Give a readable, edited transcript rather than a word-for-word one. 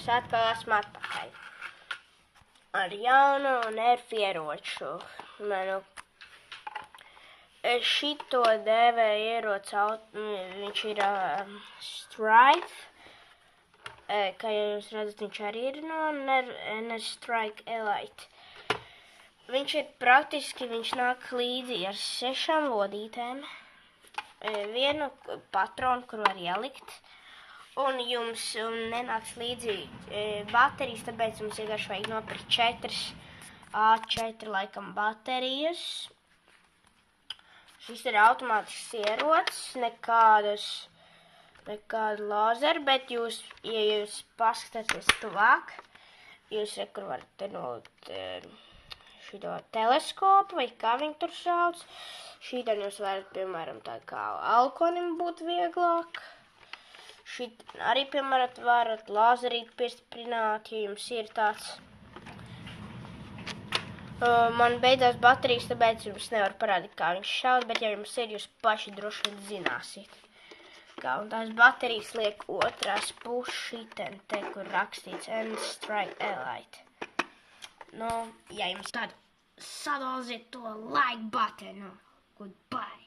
Es atkal esmu atpakaļ ar jaunu nerfu ieroču. Šito dēvēja ieroci, viņš ir Strife, kā jūs redzat, viņš arī ir no NS-Strike Elite. Viņš ir praktiski, viņš nāk līdzi ar 6 lodītēm, vienu patronu, kur var ielikt, un jums nenāks līdzi baterijas, tāpēc jums vienkārši vajag nopirkt 4 A4 laikam baterijas. Šis ir automātisks ierocis, nekādu lazeru, bet ja jūs paskatāties tuvāk, jūs kur varat nolikt šito teleskopu, vai kā viņi tur sauc. Šītan jūs varat, piemēram, tā kā alkonim būt vieglāk. Šit arī, piemēram, varat lazerīt piestiprināt, ja jums ir tāds. Man beidzās baterijas, tāpēc jums nevar parādīt, kā viņš šaut, bet ja jums ir, jūs paši droši vien zināsiet. Un tās baterijas liek otrās pušiten, te, kur rakstīts NS-Strike Elite. Ja jums tad sadalziet to like button. Goodbye.